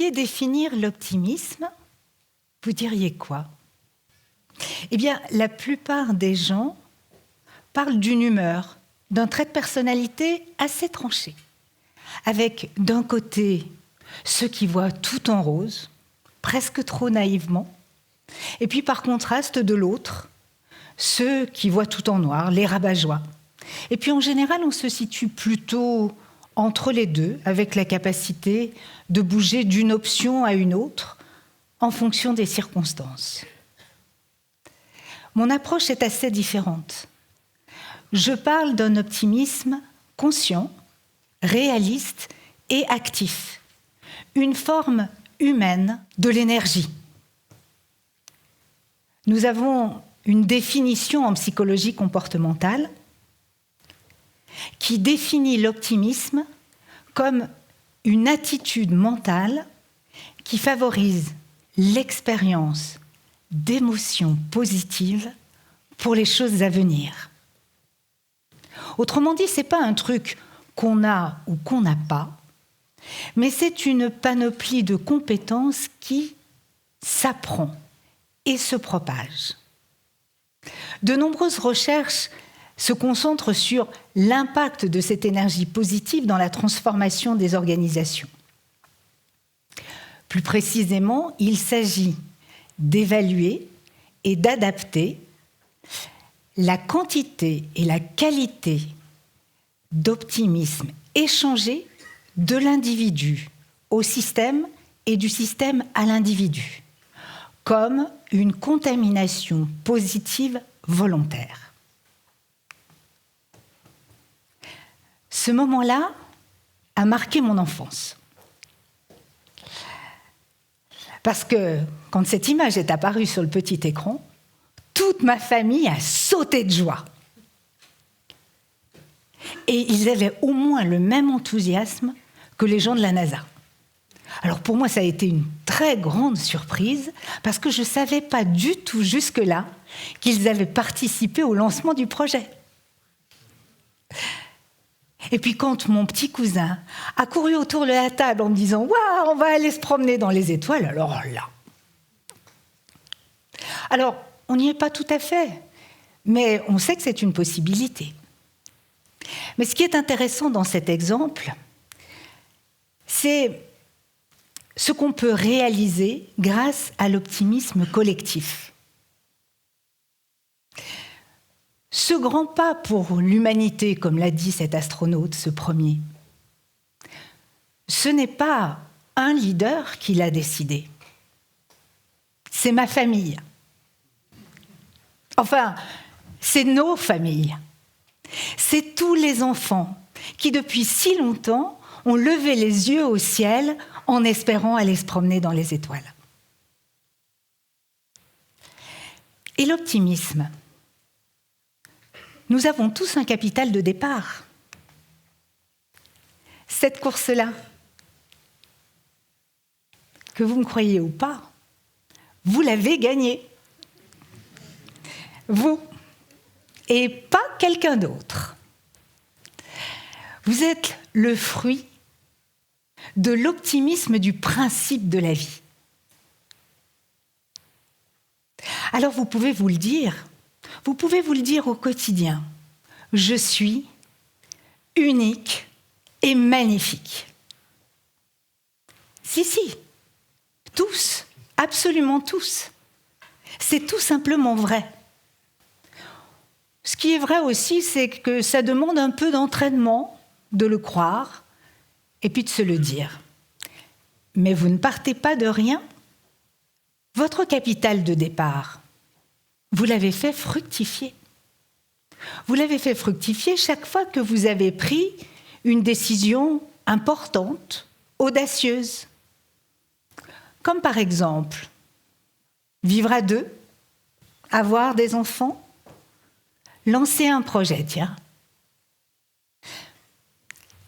deviez définir l'optimisme, vous diriez quoi? Eh bien, la plupart des gens parlent d'une humeur, d'un trait de personnalité assez tranché, avec d'un côté ceux qui voient tout en rose, presque trop naïvement, et puis par contraste de l'autre, ceux qui voient tout en noir, les rabat-joie. Et puis en général, on se situe plutôt entre les deux, avec la capacité de bouger d'une option à une autre en fonction des circonstances. Mon approche est assez différente. Je parle d'un optimisme conscient, réaliste et actif, une forme humaine de l'énergie. Nous avons une définition en psychologie comportementale qui définit l'optimisme comme une attitude mentale qui favorise l'expérience d'émotions positives pour les choses à venir. Autrement dit, ce n'est pas un truc qu'on a ou qu'on n'a pas, mais c'est une panoplie de compétences qui s'apprend et se propage. De nombreuses recherches se concentrent sur l'impact de cette énergie positive dans la transformation des organisations. Plus précisément, il s'agit d'évaluer et d'adapter la quantité et la qualité d'optimisme échangé de l'individu au système et du système à l'individu, comme une contamination positive volontaire. Ce moment-là a marqué mon enfance. Parce que quand cette image est apparue sur le petit écran, toute ma famille a sauté de joie. Et ils avaient au moins le même enthousiasme que les gens de la NASA. Alors pour moi, ça a été une très grande surprise parce que je ne savais pas du tout jusque-là qu'ils avaient participé au lancement du projet. Et puis quand mon petit cousin a couru autour de la table en me disant « Waouh, on va aller se promener dans les étoiles », alors là. Alors, on n'y est pas tout à fait, mais on sait que c'est une possibilité. Mais ce qui est intéressant dans cet exemple, c'est ce qu'on peut réaliser grâce à l'optimisme collectif. Ce grand pas pour l'humanité, comme l'a dit cet astronaute, ce premier, ce n'est pas un leader qui l'a décidé. C'est ma famille. Enfin, c'est nos familles. C'est tous les enfants qui, depuis si longtemps, ont levé les yeux au ciel en espérant aller se promener dans les étoiles. Et l'optimisme, nous avons tous un capital de départ. Cette course-là, que vous me croyez ou pas, vous l'avez gagnée. Vous, et pas quelqu'un d'autre. Vous êtes le fruit de l'optimisme du principe de la vie. Alors vous pouvez vous le dire au quotidien. Je suis unique et magnifique. Si, tous, absolument tous. C'est tout simplement vrai. Ce qui est vrai aussi, c'est que ça demande un peu d'entraînement de le croire et puis de se le dire. Mais vous ne partez pas de rien. Votre capital de départ, vous l'avez fait fructifier. Vous l'avez fait fructifier chaque fois que vous avez pris une décision importante, audacieuse. Comme par exemple, vivre à deux, avoir des enfants, lancer un projet, tiens.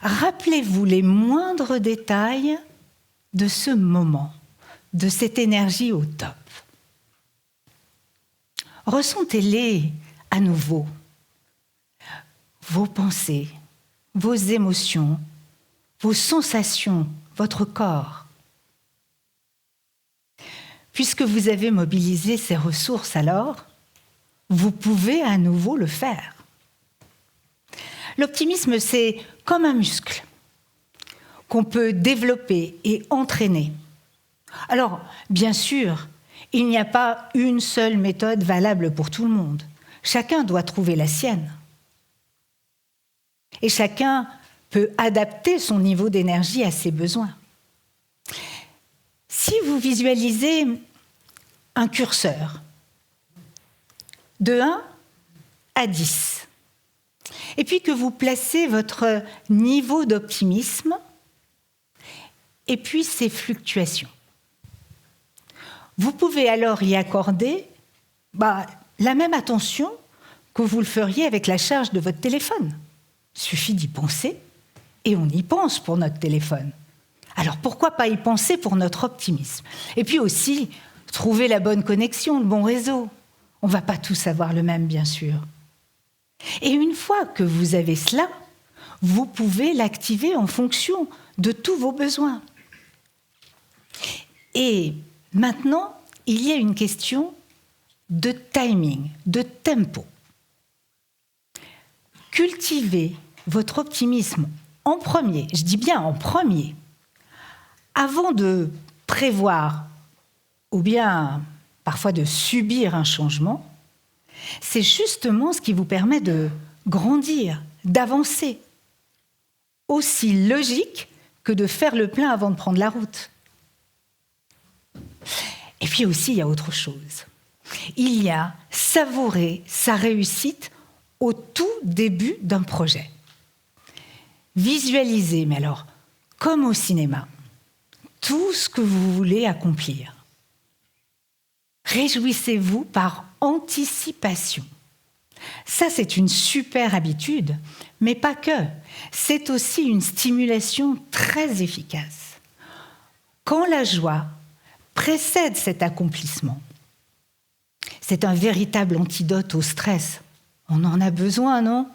Rappelez-vous les moindres détails de ce moment, de cette énergie au top. Ressentez-les à nouveau. Vos pensées, vos émotions, vos sensations, votre corps. puisque vous avez mobilisé ces ressources alors, vous pouvez à nouveau le faire. L'optimisme, c'est comme un muscle qu'on peut développer et entraîner. Alors, bien sûr, il n'y a pas une seule méthode valable pour tout le monde. Chacun doit trouver la sienne. Et chacun peut adapter son niveau d'énergie à ses besoins. Si vous visualisez un curseur de 1 à 10, et puis que vous placez votre niveau d'optimisme et puis ses fluctuations, vous pouvez alors y accorder la même attention que vous le feriez avec la charge de votre téléphone. Il suffit d'y penser, et on y pense pour notre téléphone. Alors pourquoi pas y penser pour notre optimisme? Et puis aussi, trouver la bonne connexion, le bon réseau. On ne va pas tous avoir le même, bien sûr. Et une fois que vous avez cela, vous pouvez l'activer en fonction de tous vos besoins. Et maintenant, il y a une question de timing, de tempo. Cultivez votre optimisme en premier, je dis bien en premier, avant de prévoir ou bien parfois de subir un changement. C'est justement ce qui vous permet de grandir, d'avancer. Aussi logique que de faire le plein avant de prendre la route. Et puis aussi, il y a autre chose. Il y a savourer sa réussite au tout début d'un projet. Visualisez, mais alors, comme au cinéma, tout ce que vous voulez accomplir. Réjouissez-vous par anticipation. Ça, c'est une super habitude, mais pas que. C'est aussi une stimulation très efficace. Quand la joie précède cet accomplissement, c'est un véritable antidote au stress. On en a besoin, non?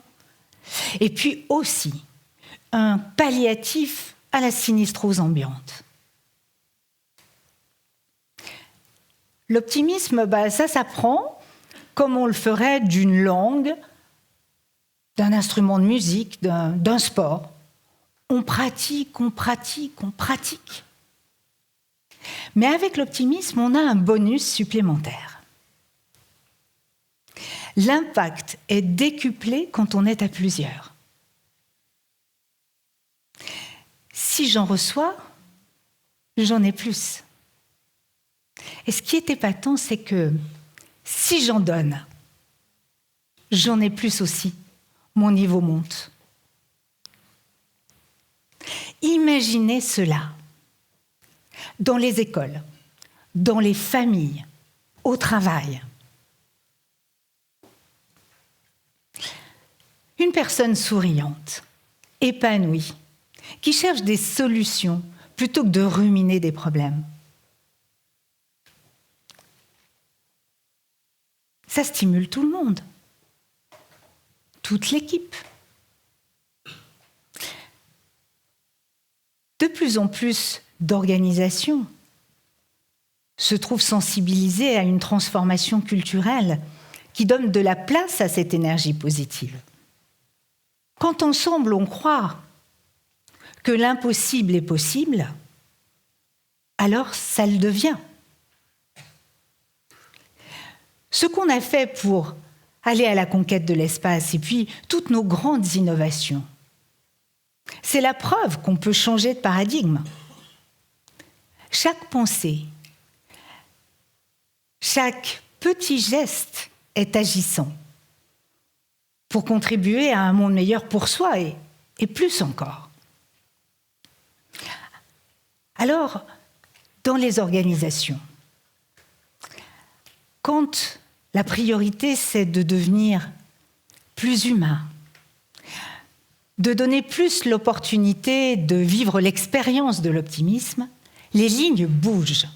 Et puis aussi, un palliatif à la sinistrose ambiante. L'optimisme, ça s'apprend comme on le ferait d'une langue, d'un instrument de musique, d'un sport. On pratique, on pratique, on pratique. Mais avec l'optimisme, on a un bonus supplémentaire. L'impact est décuplé quand on est à plusieurs. Si j'en reçois, j'en ai plus. Et ce qui est épatant, c'est que si j'en donne, j'en ai plus aussi. Mon niveau monte. Imaginez cela dans les écoles, dans les familles, au travail. Une personne souriante, épanouie, qui cherche des solutions plutôt que de ruminer des problèmes. Ça stimule tout le monde, toute l'équipe. De plus en plus d'organisations se trouvent sensibilisées à une transformation culturelle qui donne de la place à cette énergie positive. Quand ensemble on croit que l'impossible est possible, alors ça le devient. Ce qu'on a fait pour aller à la conquête de l'espace et puis toutes nos grandes innovations, c'est la preuve qu'on peut changer de paradigme. Chaque pensée, chaque petit geste est agissant pour contribuer à un monde meilleur pour soi et plus encore. Alors, dans les organisations, quand la priorité, c'est de devenir plus humain, de donner plus l'opportunité de vivre l'expérience de l'optimisme, les lignes bougent.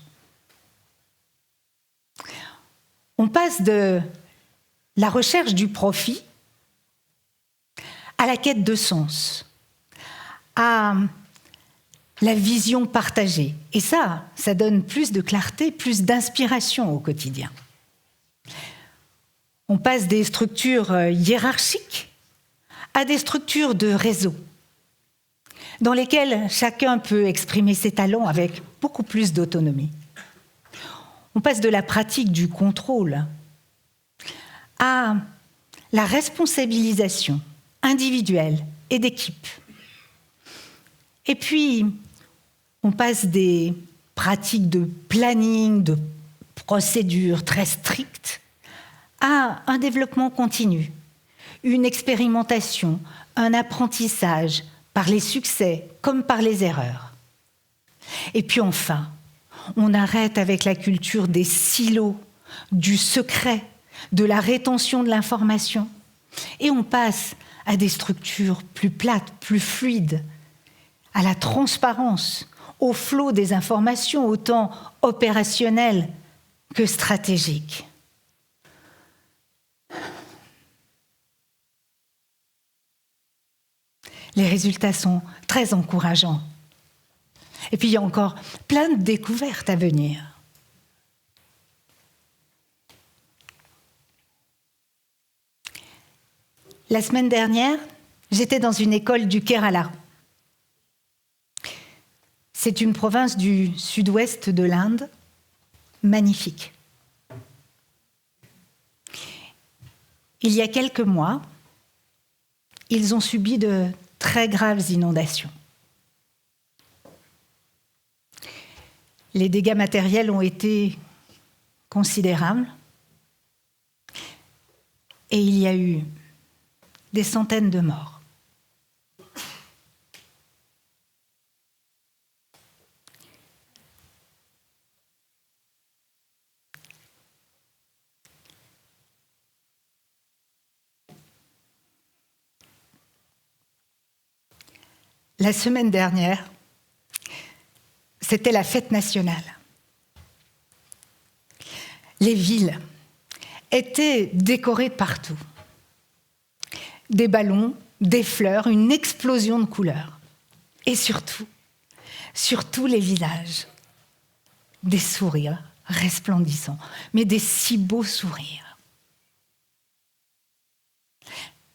On passe de la recherche du profit à la quête de sens, à la vision partagée. Et ça donne plus de clarté, plus d'inspiration au quotidien. On passe des structures hiérarchiques à des structures de réseau, dans lesquelles chacun peut exprimer ses talents avec beaucoup plus d'autonomie. On passe de la pratique du contrôle à la responsabilisation individuelle et d'équipe. Et puis, on passe des pratiques de planning, de procédures très strictes, à un développement continu, une expérimentation, un apprentissage par les succès comme par les erreurs. Et puis enfin, on arrête avec la culture des silos, du secret, de la rétention de l'information, et on passe à des structures plus plates, plus fluides, à la transparence, au flot des informations, autant opérationnelles que stratégiques. Les résultats sont très encourageants. Et puis il y a encore plein de découvertes à venir. La semaine dernière, j'étais dans une école du Kerala. C'est une province du sud-ouest de l'Inde, magnifique. Il y a quelques mois, ils ont subi de très graves inondations. Les dégâts matériels ont été considérables et il y a eu des centaines de morts. La semaine dernière, c'était la fête nationale. Les villes étaient décorées partout. Des ballons, des fleurs, une explosion de couleurs. Et surtout, sur tous les visages, des sourires resplendissants, mais des si beaux sourires.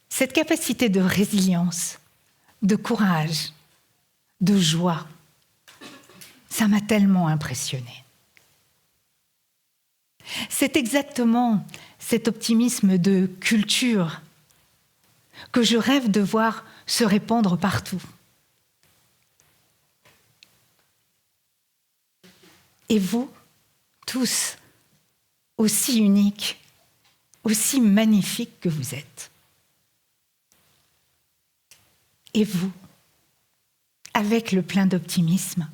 Cette capacité de résilience, de courage, de joie, ça m'a tellement impressionnée. C'est exactement cet optimisme de culture que je rêve de voir se répandre partout. Et vous, tous, aussi uniques, aussi magnifiques que vous êtes. Et vous, avec le plein d'optimisme,